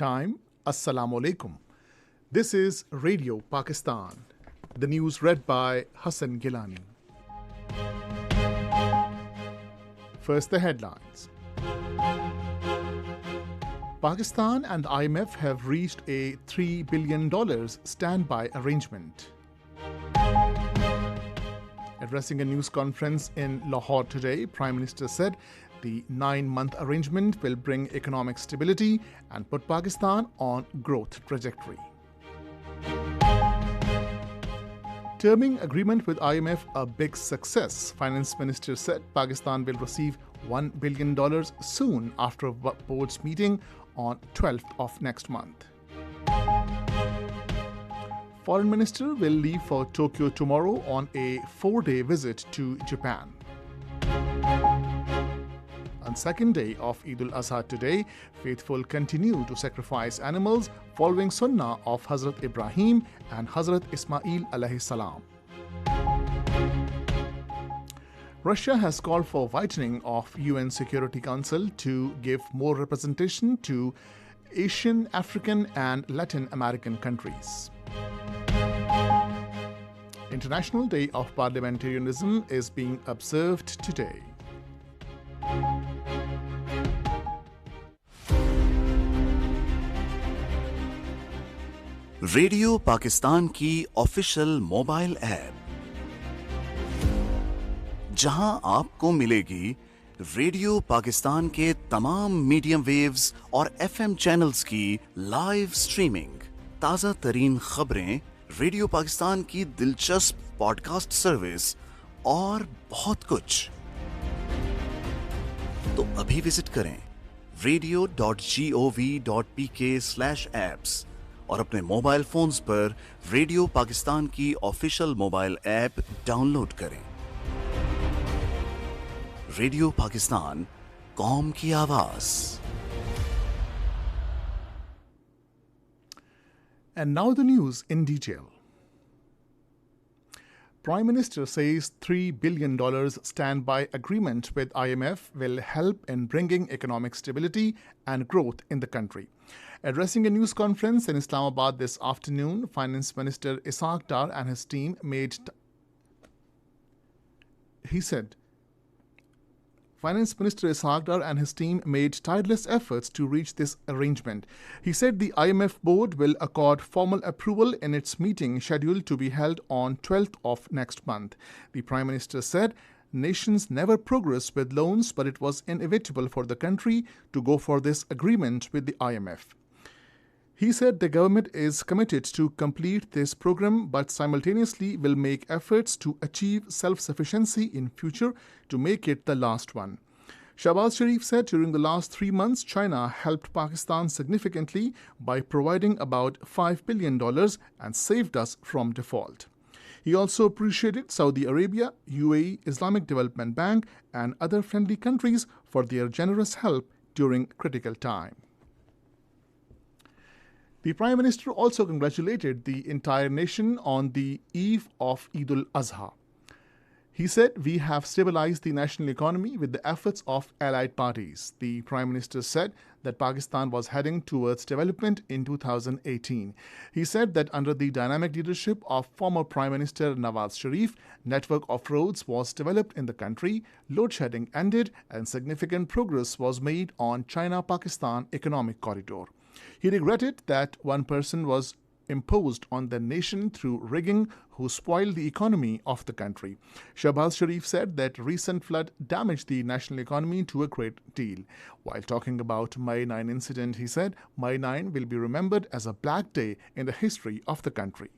time. Assalamu alaikum. This is Radio Pakistan. The news read by Hassan Gilani. First, the headlines. Pakistan and IMF have reached a $3 billion standby arrangement. Addressing a news conference in Lahore today, Prime Minister said the 9-month arrangement will bring economic stability and put Pakistan on growth trajectory. Terming agreement with IMF a big success, Finance Minister said Pakistan will receive $1 billion soon after a board's meeting on 12th of next month. Foreign Minister will leave for Tokyo tomorrow on a 4-day visit to Japan. On second day of Eid al-Azha today, faithful continue to sacrifice animals following Sunnah of Hazrat Ibrahim and Hazrat Ismail alayhi salam. Russia has called for whitening of UN Security Council to give more representation to Asian, African and Latin American countries. International Day of Parliamentarianism is being observed today. Radio Pakistan की official mobile app, जहां आपको मिलेगी radio Pakistan के तमाम medium waves और FM channels की live streaming, ताज़ा तरीन खबरें, रेडियो पाकिस्तान की दिलचस्प पॉडकास्ट सर्विस और बहुत कुछ। तो अभी विजिट करें radio.gov.pk/apps और अपने मोबाइल फोन्स पर रेडियो पाकिस्तान की ऑफिशियल मोबाइल ऐप डाउनलोड करें। रेडियो पाकिस्तान, कौम की आवाज। And now the news in detail. Prime Minister says $3 billion standby agreement with IMF will help in bringing economic stability and growth in the country. Addressing a news conference in Islamabad this afternoon, Finance Minister Ishaq Dar and his team Finance Minister Ishaq Dar and his team made tireless efforts to reach this arrangement. He said the IMF board will accord formal approval in its meeting scheduled to be held on 12th of next month. The Prime Minister said nations never progress with loans, but it was inevitable for the country to go for this agreement with the IMF. He said the government is committed to complete this program, but simultaneously will make efforts to achieve self-sufficiency in future to make it the last one. Shahbaz Sharif said during the last 3 months, China helped Pakistan significantly by providing about $5 billion and saved us from default. He also appreciated Saudi Arabia, UAE, Islamic Development Bank, and other friendly countries for their generous help during critical time. The Prime Minister also congratulated the entire nation on the eve of Eid al-Azha. He said, "We have stabilized the national economy with the efforts of allied parties." The Prime Minister said that Pakistan was heading towards development in 2018. He said that under the dynamic leadership of former Prime Minister Nawaz Sharif, network of roads was developed in the country, load shedding ended, and significant progress was made on China-Pakistan economic corridor. He regretted that one person was imposed on the nation through rigging who spoiled the economy of the country. Shahbaz Sharif said that recent flood damaged the national economy to a great deal. While talking about May 9 incident, he said May 9 will be remembered as a black day in the history of the country.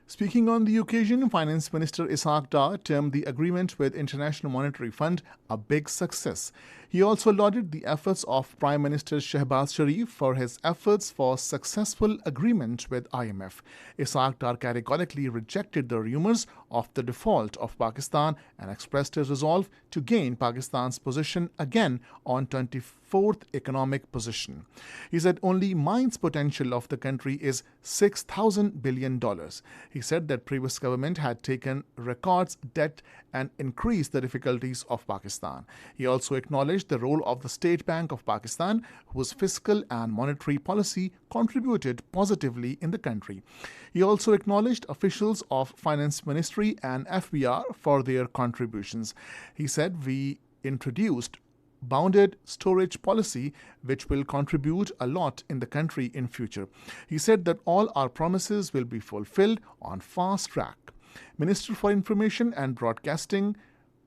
Speaking on the occasion, Finance Minister Ishaq Dar termed the agreement with International Monetary Fund a big success. He also lauded the efforts of Prime Minister Shahbaz Sharif for his efforts for successful agreement with IMF. Ishaq Dar categorically rejected the rumors of the default of Pakistan and expressed his resolve to gain Pakistan's position again on 24th economic position. He said only mine's potential of the country is $6,000 billion. He said that previous government had taken records debt and increased the difficulties of Pakistan. He also acknowledged the role of the State Bank of Pakistan, whose fiscal and monetary policy contributed positively in the country. He also acknowledged officials of Finance Ministry and FBR for their contributions. He said, "We introduced bounded storage policy which will contribute a lot in the country in future." He said that all our promises will be fulfilled on fast track. Minister for Information and Broadcasting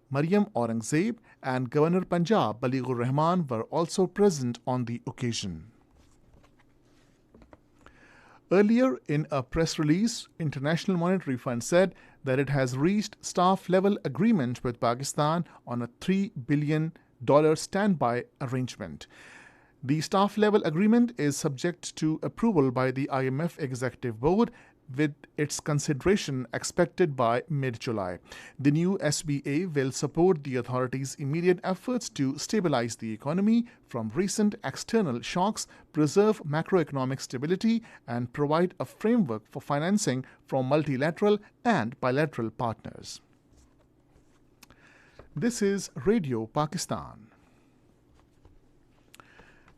Maryam Aurangzeb and Governor Punjab Balighur Rahman were also present on the occasion. Earlier, in a press release, International Monetary Fund said that it has reached staff-level agreement with Pakistan on a $3 billion standby arrangement. The staff-level agreement is subject to approval by the IMF Executive Board, with its consideration expected by mid-July. The new SBA will support the authorities' immediate efforts to stabilize the economy from recent external shocks, preserve macroeconomic stability, and provide a framework for financing from multilateral and bilateral partners. This is Radio Pakistan.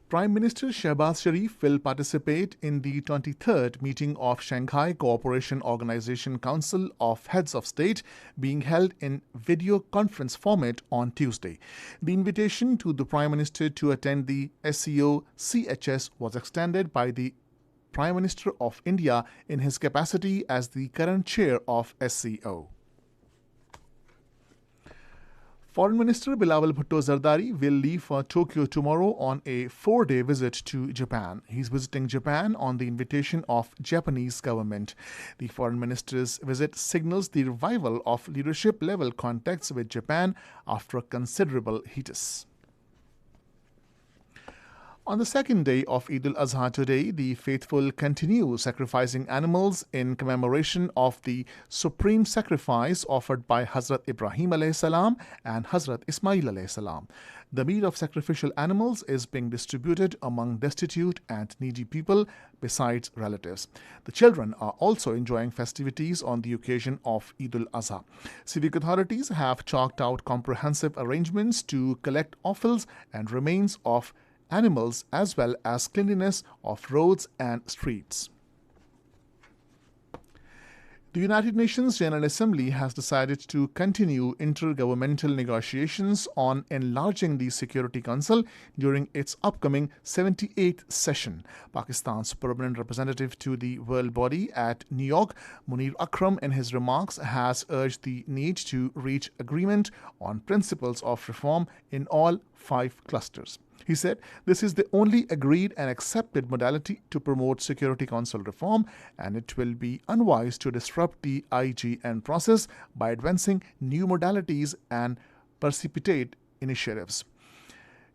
Prime Minister Shehbaz Sharif will participate in the 23rd meeting of Shanghai Cooperation Organization Council of Heads of State, being held in video conference format on Tuesday. The invitation to the Prime Minister to attend the SCO CHS was extended by the Prime Minister of India in his capacity as the current chair of SCO. Foreign Minister Bilawal Bhutto Zardari will leave for Tokyo tomorrow on a 4-day visit to Japan. He's visiting Japan on the invitation of Japanese government. The Foreign Minister's visit signals the revival of leadership-level contacts with Japan after a considerable hiatus. On the second day of Eid al-Adha today, the faithful continue sacrificing animals in commemoration of the supreme sacrifice offered by Hazrat Ibrahim alayhi salam and Hazrat Ismail alayhi salam. The meat of sacrificial animals is being distributed among destitute and needy people besides relatives. The children are also enjoying festivities on the occasion of Eid al-Adha. Civic authorities have chalked out comprehensive arrangements to collect offals and remains of animals as well as cleanliness of roads and streets. The United Nations General Assembly has decided to continue intergovernmental negotiations on enlarging the Security Council during its upcoming 78th session. Pakistan's permanent representative to the world body at New York, Munir Akram, in his remarks has urged the need to reach agreement on principles of reform in all 5 clusters. He said this is the only agreed and accepted modality to promote Security Council reform, and it will be unwise to disrupt the IGN process by advancing new modalities and precipitate initiatives.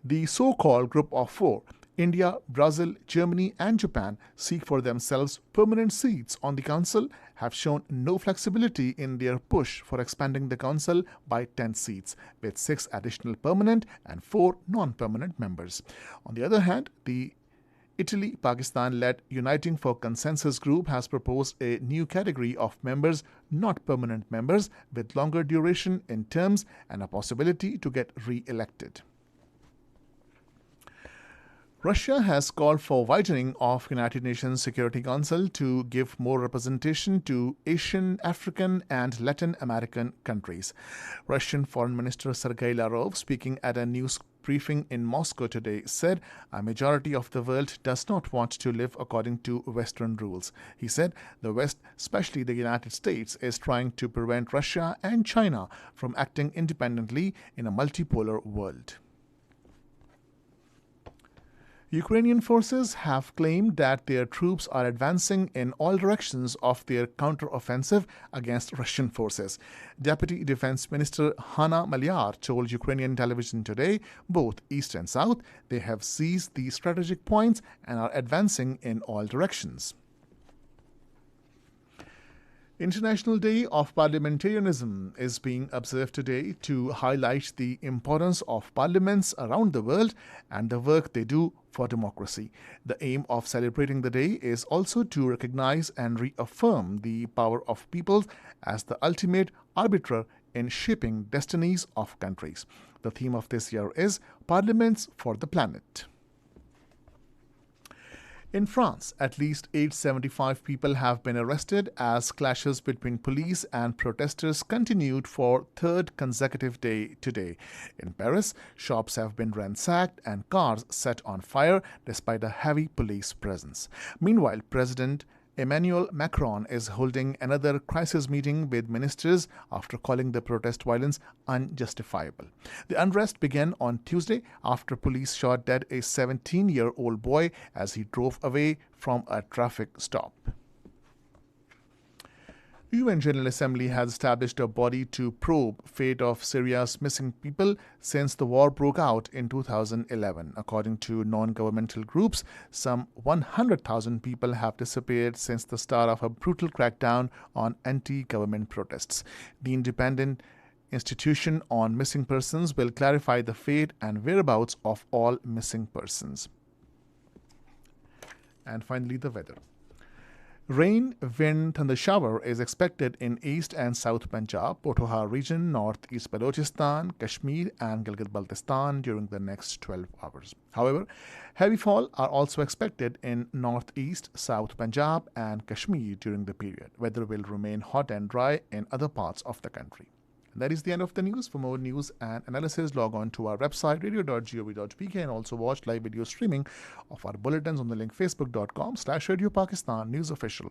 The so-called Group of 4, India, Brazil, Germany, and Japan, seek for themselves permanent seats on the Council, have shown no flexibility in their push for expanding the Council by 10 seats, with 6 additional permanent and 4 non-permanent members. On the other hand, the Italy-Pakistan-led Uniting for Consensus group has proposed a new category of members, not permanent members, with longer duration in terms and a possibility to get re-elected. Russia has called for widening of United Nations Security Council to give more representation to Asian, African, and Latin American countries. Russian Foreign Minister Sergei Lavrov, speaking at a news briefing in Moscow today, said a majority of the world does not want to live according to Western rules. He said the West, especially the United States, is trying to prevent Russia and China from acting independently in a multipolar world. Ukrainian forces have claimed that their troops are advancing in all directions of their counter-offensive against Russian forces. Deputy Defense Minister Hanna Maliar told Ukrainian television today, both east and south, they have seized the strategic points and are advancing in all directions. International Day of Parliamentarianism is being observed today to highlight the importance of parliaments around the world and the work they do for democracy. The aim of celebrating the day is also to recognize and reaffirm the power of people as the ultimate arbiter in shaping destinies of countries. The theme of this year is Parliaments for the Planet. In France, at least 875 people have been arrested as clashes between police and protesters continued for third consecutive day today. In Paris, shops have been ransacked and cars set on fire despite a heavy police presence. Meanwhile, President Emmanuel Macron is holding another crisis meeting with ministers after calling the protest violence unjustifiable. The unrest began on Tuesday after police shot dead a 17-year-old boy as he drove away from a traffic stop. UN General Assembly has established a body to probe fate of Syria's missing people since the war broke out in 2011. According to non-governmental groups, some 100,000 people have disappeared since the start of a brutal crackdown on anti-government protests. The independent institution on missing persons will clarify the fate and whereabouts of all missing persons. And finally, the weather. Rain, wind, thundershower is expected in East and South Punjab, Potohar region, Northeast Balochistan, Kashmir and Gilgit-Baltistan during the next 12 hours. However, heavy fall are also expected in Northeast, South Punjab and Kashmir during the period. Weather will remain hot and dry in other parts of the country. And that is the end of the news. For more news and analysis, log on to our website radio.gov.pk and also watch live video streaming of our bulletins on the link facebook.com/Radio Pakistan News Official.